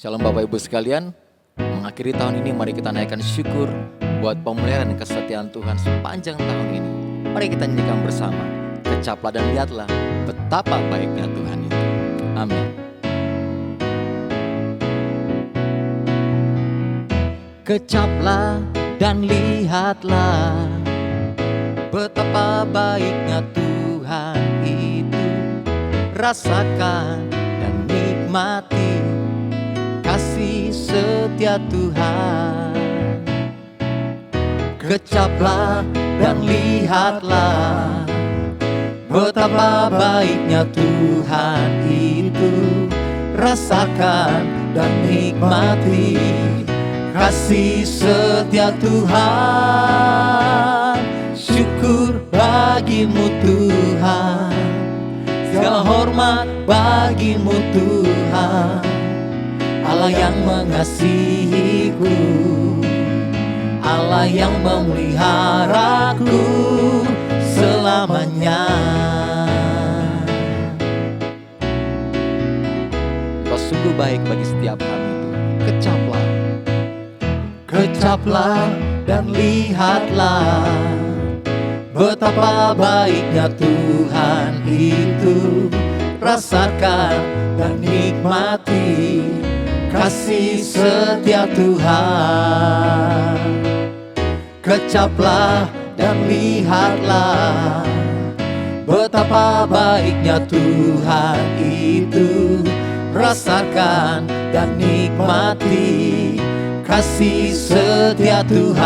Shalom Bapak Ibu sekalian, mengakhiri tahun ini mari kita naikkan syukur buat pemeliharaan dan kesetiaan Tuhan sepanjang tahun ini. Mari kita nyanyikan bersama, kecaplah dan lihatlah betapa baiknya Tuhan itu. Amin. Kecaplah dan lihatlah betapa baiknya Tuhan itu. Rasakan dan nikmati kasih setia Tuhan. Kecaplah dan lihatlah betapa baiknya Tuhan itu. Rasakan dan nikmati kasih setia Tuhan. Syukur bagimu Tuhan, segala hormat bagimu Tuhan, Allah yang mengasihiku, Allah yang memeliharaku selamanya. Kau sungguh baik bagi setiap kami Tuhan. Kecaplah dan lihatlah betapa baiknya Tuhan itu. Rasakan dan nikmati kasih setia Tuhan. Kecaplah dan lihatlah betapa baiknya Tuhan itu. Rasakan dan nikmati kasih setia Tuhan.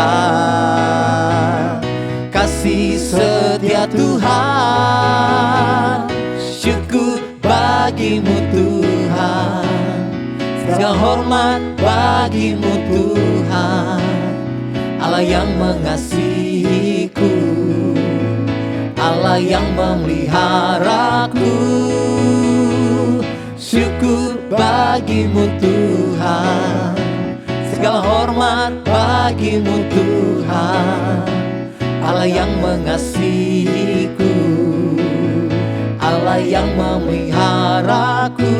Kasih setia Tuhan. Syukur bagimu Tuhan, segala hormat bagimu Tuhan, Allah yang mengasihiku, Allah yang memeliharaku. Syukur bagimu Tuhan, segala hormat bagimu Tuhan, Allah yang mengasihiku, Allah yang memeliharaku.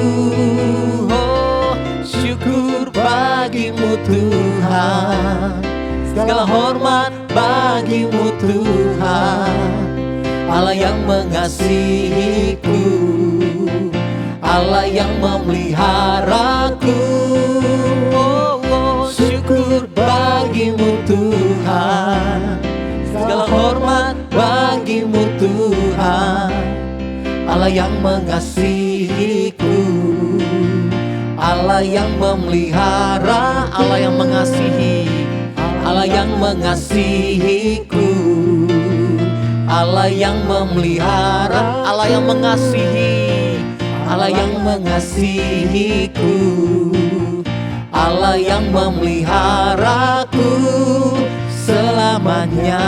Syukur bagimu Tuhan, segala hormat bagimu Tuhan, Allah yang mengasihiku, Allah yang memeliharaku. Syukur bagimu Tuhan, segala hormat bagimu Tuhan, Allah yang mengasihiku, Allah yang memelihara, Allah yang mengasihi, Allah yang mengasihiku, Allah yang memelihara, Allah yang mengasihi, Allah yang mengasihiku, Allah yang memeliharaku selamanya.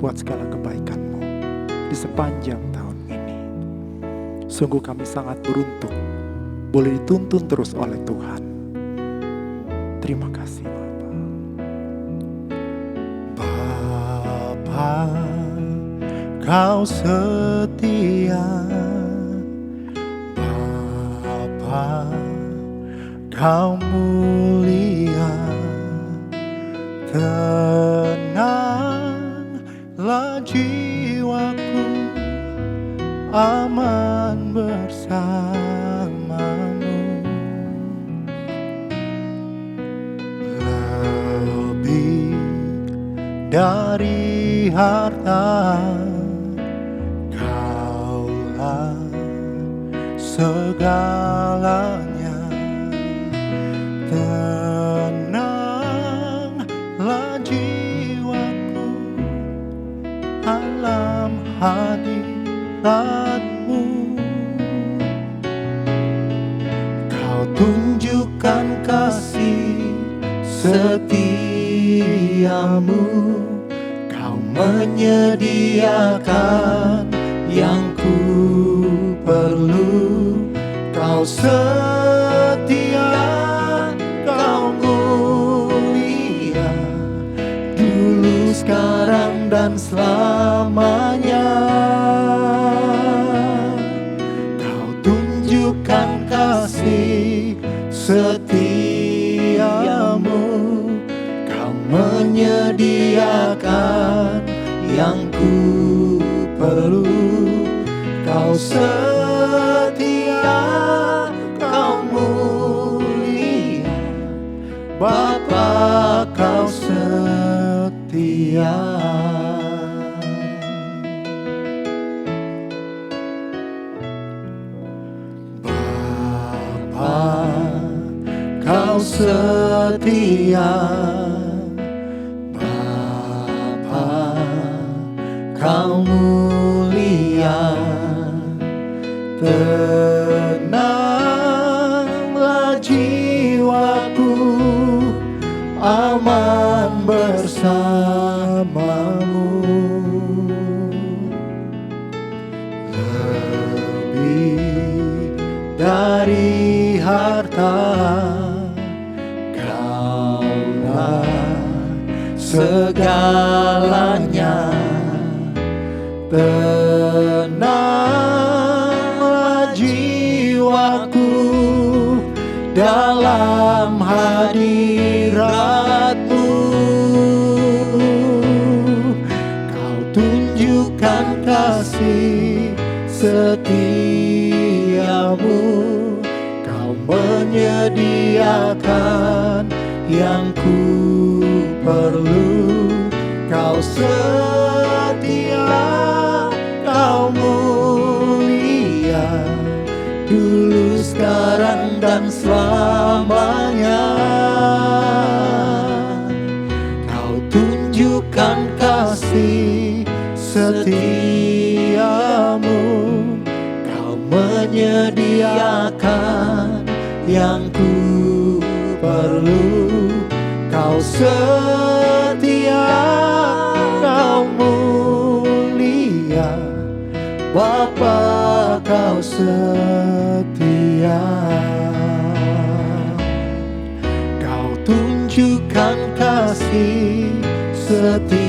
Buat segala kebaikan-Mu di sepanjang tahun ini. Sungguh kami sangat beruntung boleh dituntun terus oleh Tuhan. Terima kasih Bapa. Kau setia, Bapa, Kau mulia. Tenanglah jiwaku, aman bersamamu. Lebih dari harta, Kaulah segalanya. Tenanglah jiwaku, alam hadirat-Mu. Kau tunjukkan kasih setiamu, Kau menyediakan yang ku perlu. Kau Kau setia, Kau mulia, dulu, sekarang, dan selamanya. Kau tunjukkan kasih setiamu, Kau menyediakan yang ku perlu. Kau setia, Kau mulia, Bapa, Kau setia. Bapa, Kau setia. Bapa, Kau mulia. Tenanglah jiwaku, aman bersamamu. Lebih dari harta, Kaulah segalanya. Tenanglah jiwaku dalam hadirat-Mu. Kau tunjukkan kasih setiamu, Kau menyediakan yang ku perlu. Kau setia, Kau mulia, dulu, sekarang, dan selamanya. Kau tunjukkan kasih setiamu, Kau menyediakan yang ku perlu. Kau setia, Kau mulia, Bapa, Kau setia. Kau tunjukkan kasih setiamu,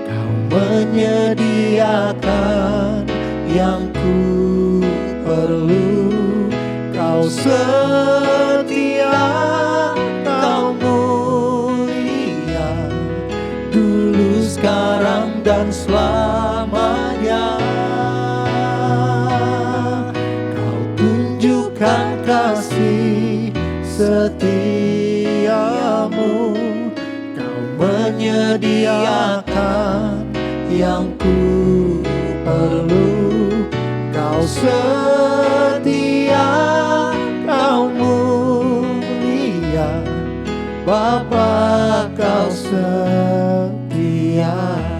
Kau menyediakan yang ku perlu. Kau setia, Kau mulia, dulu, sekarang, dan selamanya. Kau tunjukkan kasih setiamu, Kau menyediakan yang ku perlu. Kau setia, Kau mulia, Bapa, Kau setia.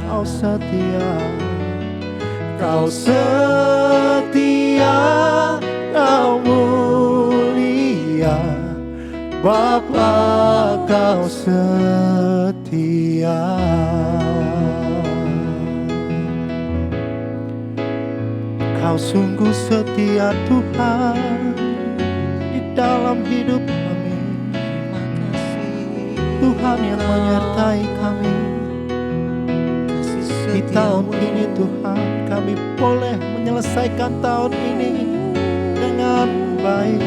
Kau setia, Kau setia, Kau mulia, Bapa, Kau setia. Kau sungguh setia, Tuhan, di dalam hidup kami. Tuhan yang menyertai kami di tahun ini. Tuhan, kami boleh menyelesaikan tahun ini dengan baik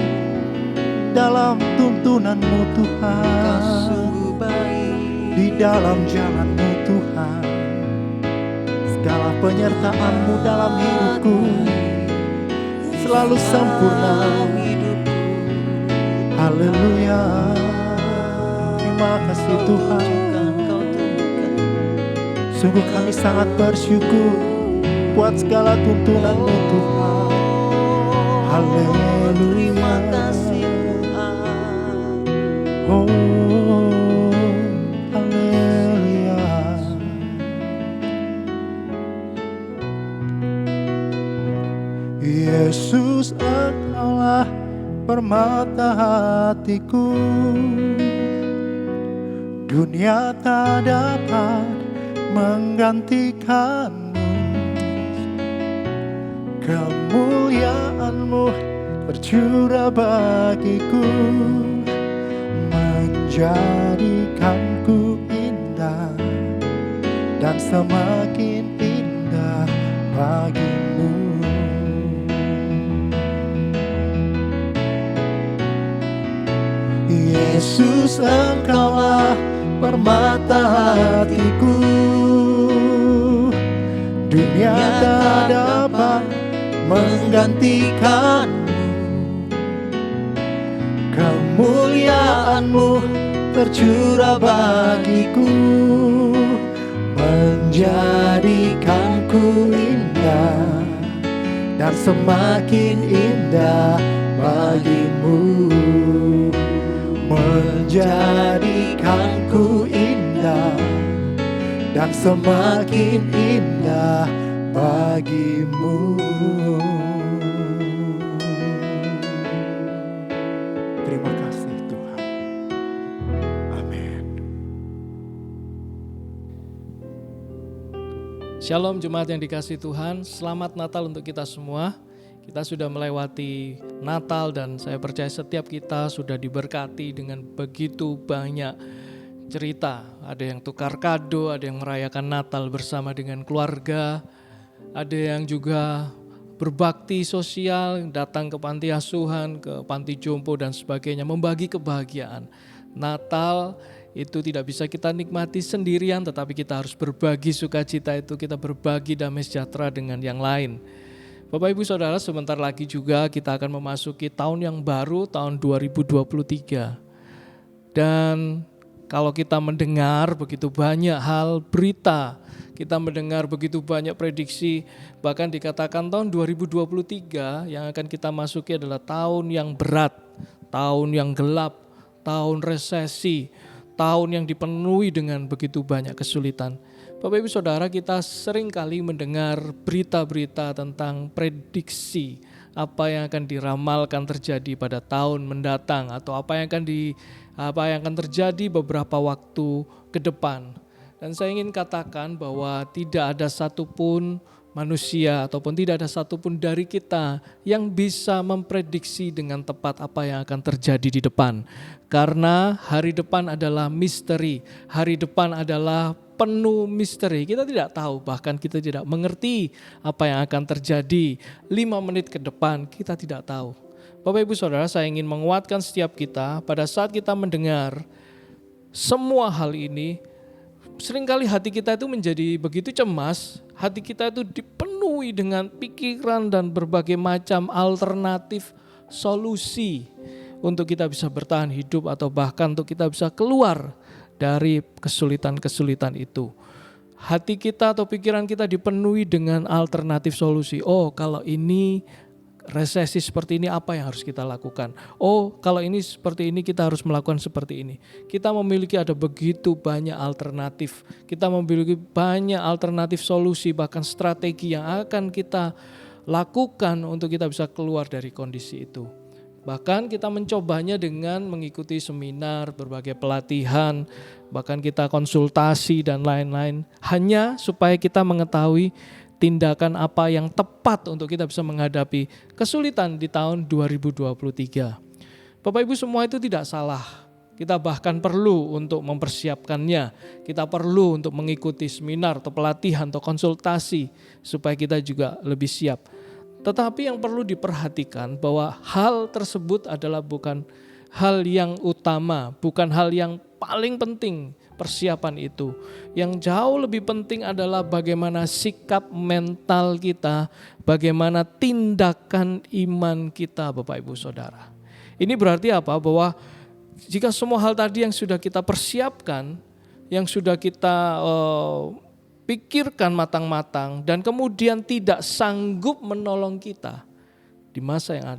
dalam tuntunan-Mu, Tuhan, di dalam jalan-Mu, Tuhan. Segala penyertaan-Mu dalam hidupku selalu sempurna. Haleluya. Terima kasih, Tuhan. Sungguh kami sangat bersyukur buat segala tuntunan-Mu, Tuhan. Haleluya. Terima kasih, Tuhan. Oh, haleluya. Yesus, Engkaulah permata hatiku. Dunia tak dapat menggantikan-Mu. kemuliaan-Mu tercurah bagiku, menjadikanku indah dan semakin indah bagimu. Yesus, Engkaulah permata hatiku, dunia tak dapat menggantikanmu. Kemuliaan-Mu tercurah bagiku, menjadikanku indah dan semakin indah bagimu. Menjadikanku indah dan semakin indah bagimu. Terima kasih Tuhan. Amin. Shalom jemaat yang dikasihi Tuhan, selamat Natal untuk kita semua. Kita sudah melewati Natal dan saya percaya setiap kita sudah diberkati dengan begitu banyak cerita. Ada yang tukar kado, ada yang merayakan Natal bersama dengan keluarga, ada yang juga berbakti sosial, datang ke panti asuhan, ke panti jompo dan sebagainya, membagi kebahagiaan. Natal itu tidak bisa kita nikmati sendirian, tetapi kita harus berbagi sukacita itu, kita berbagi damai sejahtera dengan yang lain. Bapak Ibu Saudara, sebentar lagi juga kita akan memasuki tahun yang baru, tahun 2023. Dan kalau kita mendengar begitu banyak hal berita, kita mendengar begitu banyak prediksi, bahkan dikatakan tahun 2023 yang akan kita masuki adalah tahun yang berat, tahun yang gelap, tahun resesi, tahun yang dipenuhi dengan begitu banyak kesulitan. Bapak Ibu Saudara, kita sering kali mendengar berita-berita tentang prediksi apa yang akan diramalkan terjadi pada tahun mendatang atau apa yang akan terjadi beberapa waktu ke depan. Dan saya ingin katakan bahwa tidak ada satupun manusia ataupun tidak ada satupun dari kita yang bisa memprediksi dengan tepat apa yang akan terjadi di depan. Karena hari depan adalah misteri, hari depan adalah penuh misteri. Kita tidak tahu, bahkan kita tidak mengerti apa yang akan terjadi 5 menit ke depan, kita tidak tahu. Bapak Ibu Saudara, saya ingin menguatkan setiap kita pada saat kita mendengar semua hal ini. Seringkali hati kita itu menjadi begitu cemas, hati kita itu dipenuhi dengan pikiran dan berbagai macam alternatif solusi untuk kita bisa bertahan hidup atau bahkan untuk kita bisa keluar dari kesulitan-kesulitan itu. Hati kita atau pikiran kita dipenuhi dengan alternatif solusi. Oh, kalau ini resesi seperti ini apa yang harus kita lakukan? Oh, kalau ini seperti ini kita harus melakukan seperti ini. Kita memiliki ada begitu banyak alternatif. Kita memiliki banyak alternatif solusi bahkan strategi yang akan kita lakukan untuk kita bisa keluar dari kondisi itu. Bahkan kita mencobanya dengan mengikuti seminar, berbagai pelatihan, bahkan kita konsultasi dan lain-lain. Hanya supaya kita mengetahui tindakan apa yang tepat untuk kita bisa menghadapi kesulitan di tahun 2023. Bapak Ibu semua itu tidak salah. Kita bahkan perlu untuk mempersiapkannya. Kita perlu untuk mengikuti seminar atau pelatihan atau konsultasi supaya kita juga lebih siap. Tetapi yang perlu diperhatikan bahwa hal tersebut adalah bukan hal yang utama, bukan hal yang paling penting persiapan itu. Yang jauh lebih penting adalah bagaimana sikap mental kita, bagaimana tindakan iman kita, Bapak Ibu Saudara. Ini berarti apa? Bahwa jika semua hal tadi yang sudah kita persiapkan, yang sudah kita pikirkan matang-matang dan kemudian tidak sanggup menolong kita di masa yang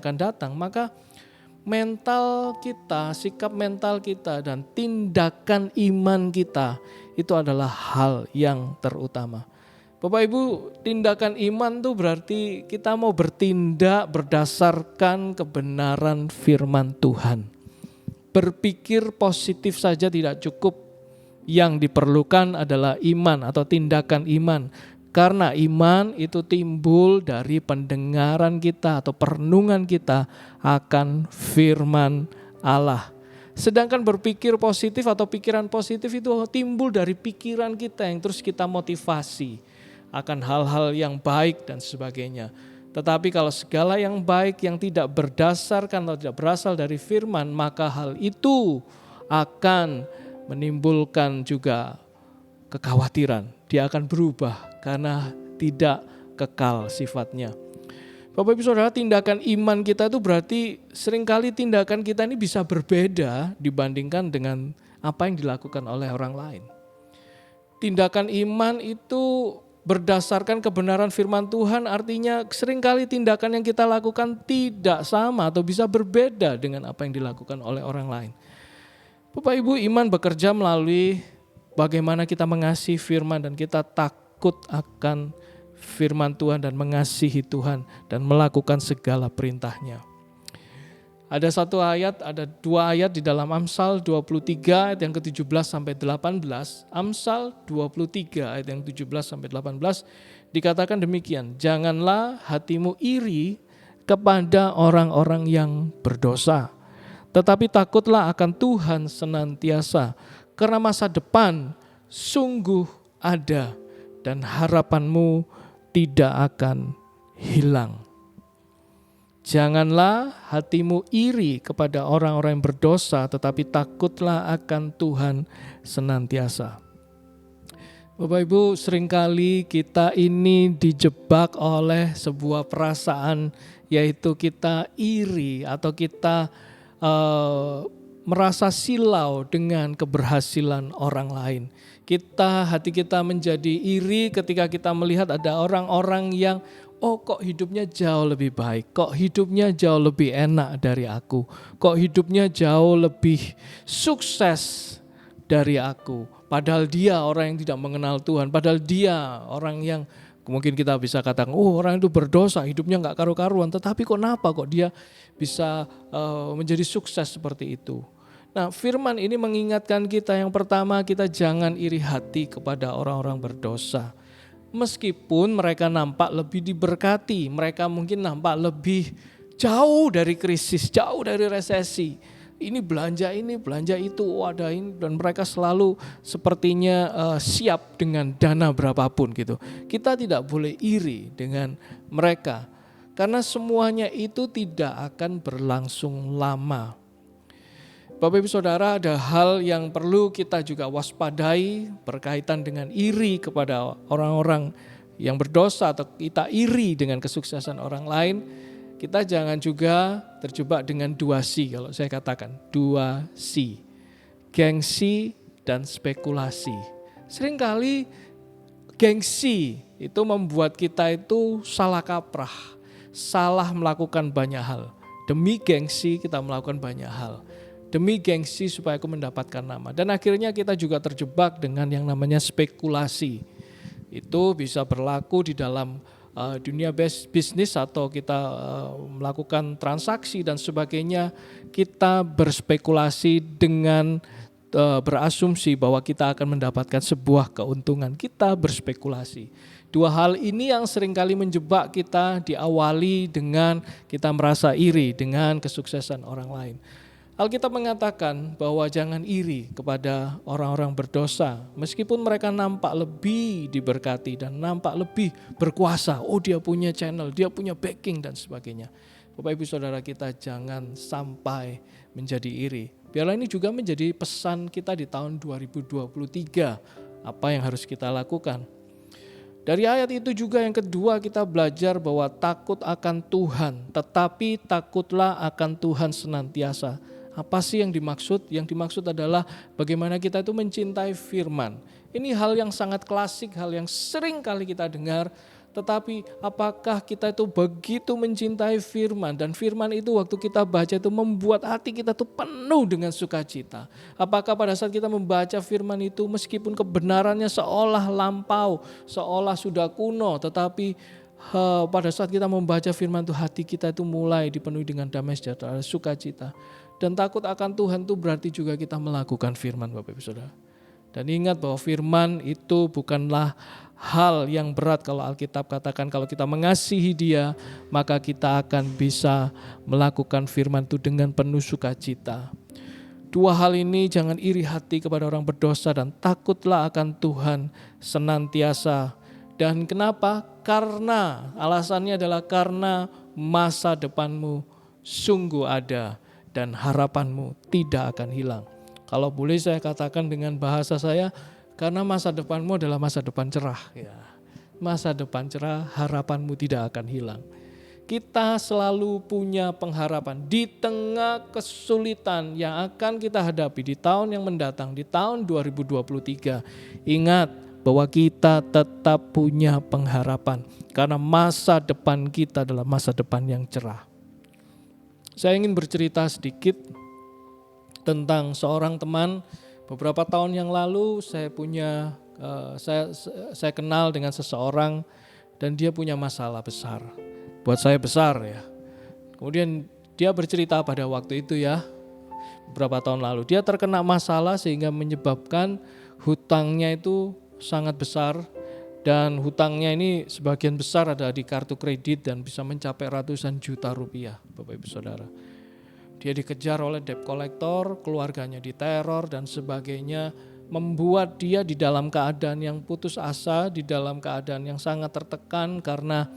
akan datang, maka mental kita, sikap mental kita dan tindakan iman kita itu adalah hal yang terutama. Bapak Ibu, tindakan iman itu berarti kita mau bertindak berdasarkan kebenaran firman Tuhan. Berpikir positif saja tidak cukup. Yang diperlukan adalah iman atau tindakan iman. Karena iman itu timbul dari pendengaran kita atau perenungan kita akan firman Allah. Sedangkan berpikir positif atau pikiran positif itu timbul dari pikiran kita yang terus kita motivasi akan hal-hal yang baik dan sebagainya. Tetapi kalau segala yang baik yang tidak berdasarkan atau tidak berasal dari firman, maka hal itu akan menimbulkan juga kekhawatiran. Dia akan berubah karena tidak kekal sifatnya. Bapak Ibu Saudara, tindakan iman kita itu berarti seringkali tindakan kita ini bisa berbeda dibandingkan dengan apa yang dilakukan oleh orang lain. Tindakan iman itu berdasarkan kebenaran firman Tuhan, artinya seringkali tindakan yang kita lakukan tidak sama atau bisa berbeda dengan apa yang dilakukan oleh orang lain. Bapak Ibu, iman bekerja melalui bagaimana kita mengasihi firman dan kita takut akan firman Tuhan dan mengasihi Tuhan dan melakukan segala perintahnya. Ada satu ayat, ada dua ayat di dalam Amsal 23 ayat yang ke-17 sampai 18. Amsal 23 ayat yang 17 sampai 18 dikatakan demikian, janganlah hatimu iri kepada orang-orang yang berdosa, tetapi takutlah akan Tuhan senantiasa, karena masa depan sungguh ada dan harapanmu tidak akan hilang. Janganlah hatimu iri kepada orang-orang yang berdosa, tetapi takutlah akan Tuhan senantiasa. Bapak Ibu, seringkali kita ini dijebak oleh sebuah perasaan, yaitu kita iri atau kita merasa silau dengan keberhasilan orang lain. Hati kita menjadi iri ketika kita melihat ada orang-orang yang kok hidupnya jauh lebih baik, kok hidupnya jauh lebih enak dari aku, kok hidupnya jauh lebih sukses dari aku. Padahal dia orang yang tidak mengenal Tuhan, padahal dia orang yang mungkin kita bisa katakan, orang itu berdosa, hidupnya gak karu-karuan, tetapi kenapa kok dia bisa menjadi sukses seperti itu. Nah, firman ini mengingatkan kita, yang pertama, kita jangan iri hati kepada orang-orang berdosa. Meskipun mereka nampak lebih diberkati, mereka mungkin nampak lebih jauh dari krisis, jauh dari resesi. Ini, belanja itu, ada ini, dan mereka selalu sepertinya siap dengan dana berapapun gitu. Kita tidak boleh iri dengan mereka, karena semuanya itu tidak akan berlangsung lama. Bapak Ibu Saudara, ada hal yang perlu kita juga waspadai berkaitan dengan iri kepada orang-orang yang berdosa atau kita iri dengan kesuksesan orang lain. Kita jangan juga terjebak dengan 2C, kalau saya katakan 2C, gengsi dan spekulasi. Seringkali gengsi itu membuat kita itu salah kaprah, salah melakukan banyak hal. Demi gengsi kita melakukan banyak hal. Demi gengsi supaya aku mendapatkan nama. Dan akhirnya kita juga terjebak dengan yang namanya spekulasi. Itu bisa berlaku di dalam dunia bisnis atau kita melakukan transaksi dan sebagainya. Kita berspekulasi dengan berasumsi bahwa kita akan mendapatkan sebuah keuntungan. Kita berspekulasi. Dua hal ini yang seringkali menjebak kita, diawali dengan kita merasa iri dengan kesuksesan orang lain. Alkitab mengatakan bahwa jangan iri kepada orang-orang berdosa. Meskipun mereka nampak lebih diberkati dan nampak lebih berkuasa. Dia punya channel, dia punya backing dan sebagainya. Bapak Ibu Saudara, kita jangan sampai menjadi iri. Biarlah ini juga menjadi pesan kita di tahun 2023. Apa yang harus kita lakukan. Dari ayat itu juga yang kedua kita belajar bahwa takut akan Tuhan. Tetapi takutlah akan Tuhan senantiasa. Apa sih yang dimaksud? Yang dimaksud adalah bagaimana kita itu mencintai firman. Ini hal yang sangat klasik, hal yang sering kali kita dengar. Tetapi apakah kita itu begitu mencintai firman, dan firman itu waktu kita baca itu membuat hati kita itu penuh dengan sukacita. Apakah pada saat kita membaca firman itu meskipun kebenarannya seolah lampau, seolah sudah kuno, tetapi pada saat kita membaca firman itu hati kita itu mulai dipenuhi dengan damai sejahtera, sukacita. Dan takut akan Tuhan itu berarti juga kita melakukan firman, Bapak Ibu Saudara. Dan ingat bahwa firman itu bukanlah hal yang berat kalau Alkitab katakan kalau kita mengasihi Dia, maka kita akan bisa melakukan firman itu dengan penuh sukacita. Dua hal ini, jangan iri hati kepada orang berdosa dan takutlah akan Tuhan senantiasa. Dan kenapa? Karena alasannya adalah karena masa depanmu sungguh ada dan harapanmu tidak akan hilang. Kalau boleh saya katakan dengan bahasa saya, karena masa depanmu adalah masa depan cerah. Ya. Masa depan cerah, harapanmu tidak akan hilang. Kita selalu punya pengharapan di tengah kesulitan yang akan kita hadapi di tahun yang mendatang, di tahun 2023. Ingat bahwa kita tetap punya pengharapan karena masa depan kita adalah masa depan yang cerah. Saya ingin bercerita sedikit tentang seorang teman. Beberapa tahun yang lalu saya kenal dengan seseorang dan dia punya masalah besar. Buat saya besar ya. Kemudian dia bercerita pada waktu itu ya, beberapa tahun lalu. Dia terkena masalah sehingga menyebabkan hutangnya itu sangat besar. Dan hutangnya ini sebagian besar ada di kartu kredit dan bisa mencapai ratusan juta rupiah, Bapak Ibu Saudara. Dia dikejar oleh debt collector, keluarganya diteror dan sebagainya, membuat dia di dalam keadaan yang putus asa, di dalam keadaan yang sangat tertekan karena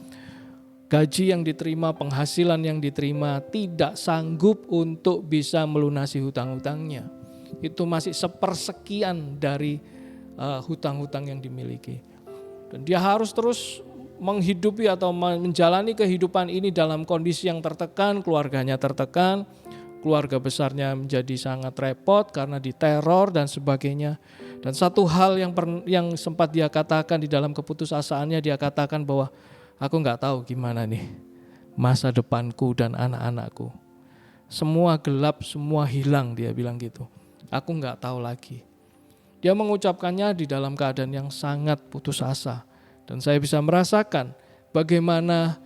gaji yang diterima, penghasilan yang diterima tidak sanggup untuk bisa melunasi hutang-hutangnya. Itu masih sepersekian dari hutang-hutang yang dimiliki. Dan dia harus terus menghidupi atau menjalani kehidupan ini dalam kondisi yang tertekan, keluarganya tertekan, keluarga besarnya menjadi sangat repot karena diteror dan sebagainya. Dan satu hal yang sempat dia katakan di dalam keputusasaannya, dia katakan bahwa aku gak tahu gimana nih masa depanku dan anak-anakku. Semua gelap, semua hilang, dia bilang gitu. Aku gak tahu lagi. Dia mengucapkannya di dalam keadaan yang sangat putus asa. Dan saya bisa merasakan bagaimana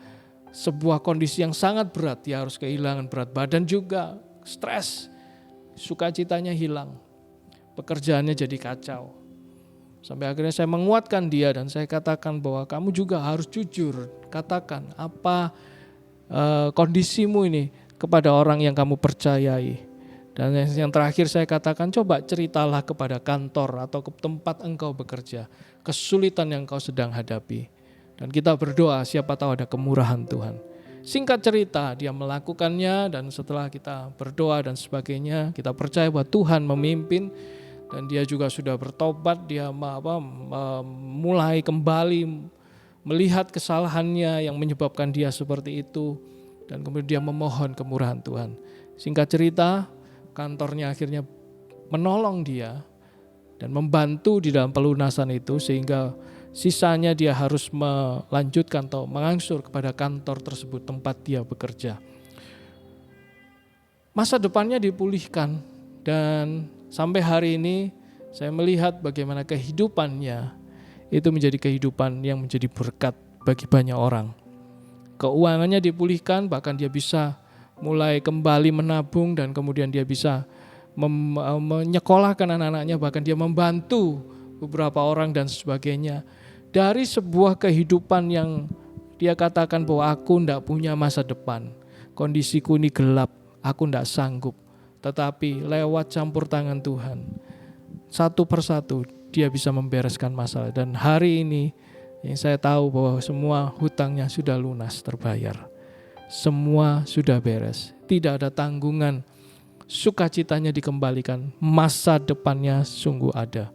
sebuah kondisi yang sangat berat. Dia harus kehilangan berat badan juga, stres, sukacitanya hilang. Pekerjaannya jadi kacau. Sampai akhirnya saya menguatkan dia dan saya katakan bahwa kamu juga harus jujur. Katakan apa kondisimu ini kepada orang yang kamu percayai. Dan yang terakhir saya katakan, coba ceritalah kepada kantor atau ke tempat engkau bekerja, kesulitan yang engkau sedang hadapi. Dan kita berdoa, siapa tahu ada kemurahan Tuhan. Singkat cerita, dia melakukannya dan setelah kita berdoa dan sebagainya, kita percaya bahwa Tuhan memimpin dan dia juga sudah bertobat, dia mulai kembali melihat kesalahannya yang menyebabkan dia seperti itu dan kemudian dia memohon kemurahan Tuhan. Singkat cerita, kantornya akhirnya menolong dia dan membantu di dalam pelunasan itu sehingga sisanya dia harus melanjutkan atau mengangsur kepada kantor tersebut tempat dia bekerja. Masa depannya dipulihkan dan sampai hari ini saya melihat bagaimana kehidupannya itu menjadi kehidupan yang menjadi berkat bagi banyak orang. Keuangannya dipulihkan, bahkan dia bisa mulai kembali menabung dan kemudian dia bisa menyekolahkan anak-anaknya, bahkan dia membantu beberapa orang dan sebagainya. Dari sebuah kehidupan yang dia katakan bahwa aku tidak punya masa depan, kondisiku ini gelap, aku tidak sanggup. Tetapi lewat campur tangan Tuhan, satu persatu dia bisa membereskan masalah. Dan hari ini yang saya tahu bahwa semua hutangnya sudah lunas, terbayar. Semua sudah beres, tidak ada tanggungan, sukacitanya dikembalikan, masa depannya sungguh ada.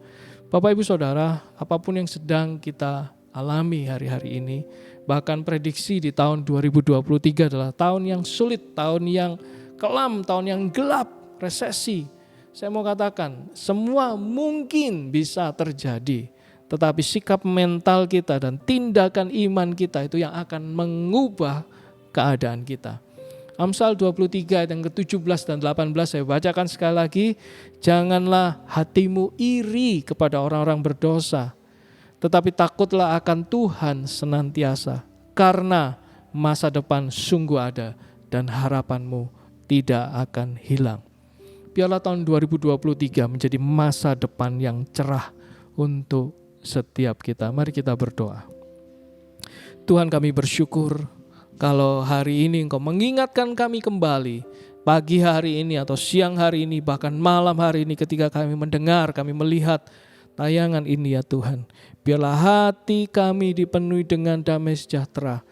Bapak Ibu Saudara, apapun yang sedang kita alami hari-hari ini, bahkan prediksi di tahun 2023 adalah tahun yang sulit, tahun yang kelam, tahun yang gelap, resesi. Saya mau katakan, semua mungkin bisa terjadi, tetapi sikap mental kita dan tindakan iman kita itu yang akan mengubah keadaan kita. Amsal 23 ayat yang ke-17 dan 18 saya bacakan sekali lagi. Janganlah hatimu iri kepada orang-orang berdosa, tetapi takutlah akan Tuhan senantiasa, karena masa depan sungguh ada dan harapanmu tidak akan hilang. Biarlah tahun 2023 menjadi masa depan yang cerah untuk setiap kita. Mari kita berdoa. Tuhan, kami bersyukur kalau hari ini Engkau mengingatkan kami kembali, pagi hari ini atau siang hari ini, bahkan malam hari ini ketika kami mendengar, kami melihat tayangan ini ya Tuhan. Biarlah hati kami dipenuhi dengan damai sejahtera.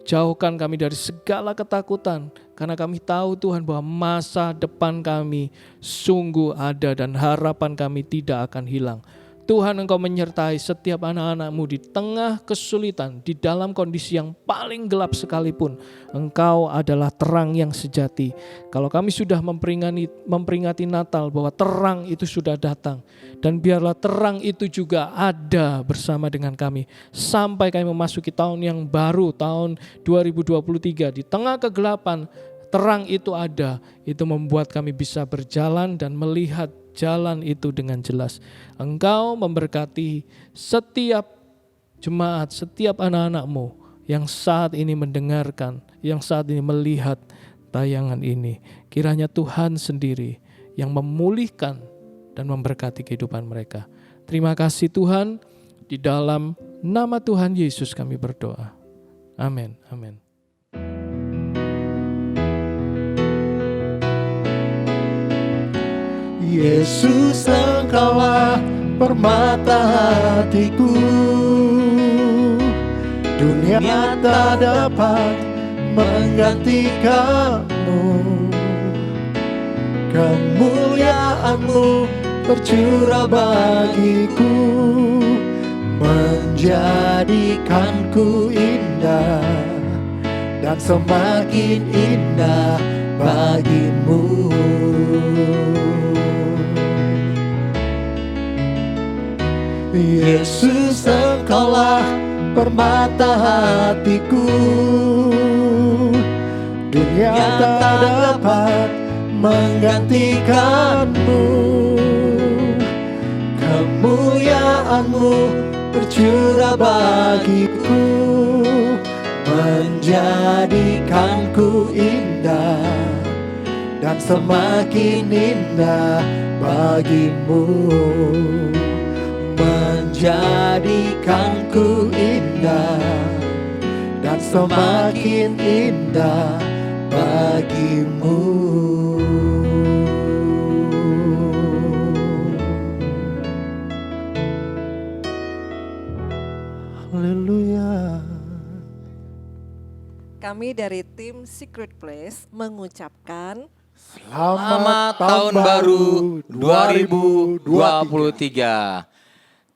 Jauhkan kami dari segala ketakutan, karena kami tahu Tuhan bahwa masa depan kami sungguh ada dan harapan kami tidak akan hilang. Tuhan, Engkau menyertai setiap anak-anak-Mu di tengah kesulitan, di dalam kondisi yang paling gelap sekalipun. Engkau adalah terang yang sejati. Kalau kami sudah memperingati Natal bahwa terang itu sudah datang. Dan biarlah terang itu juga ada bersama dengan kami. Sampai kami memasuki tahun yang baru, tahun 2023. Di tengah kegelapan, terang itu ada. Itu membuat kami bisa berjalan dan melihat jalan itu dengan jelas. Engkau memberkati setiap jemaat, setiap anak-anak-Mu yang saat ini mendengarkan, yang saat ini melihat tayangan ini. Kiranya Tuhan sendiri yang memulihkan dan memberkati kehidupan mereka. Terima kasih Tuhan, di dalam nama Tuhan Yesus kami berdoa. Amin. Amin. Yesus, Engkaulah permata hatiku. Dunia tak dapat menggantikanmu. Kemuliaan-Mu tercurah bagiku, menjadikanku indah dan semakin indah bagimu. Yesus, Engkaulah permata hatiku. Dunia tak dapat menggantikanmu. Kemuliaan-Mu tercurah bagiku, menjadikanku indah dan semakin indah bagimu. Menjadikanku indah dan semakin indah bagimu. Haleluya. Kami dari tim Secret Place mengucapkan Selamat tahun baru 2023.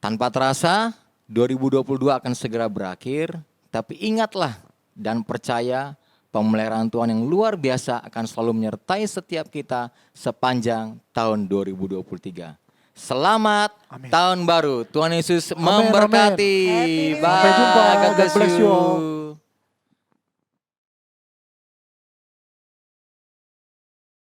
Tanpa terasa 2022 akan segera berakhir, tapi ingatlah dan percaya pemeliharaan Tuhan yang luar biasa akan selalu menyertai setiap kita sepanjang tahun 2023. Selamat Amin. tahun baru. Tuhan Yesus Amin, memberkati. amin. Happy New Bye. Sampai jumpa. God bless God bless you all. you.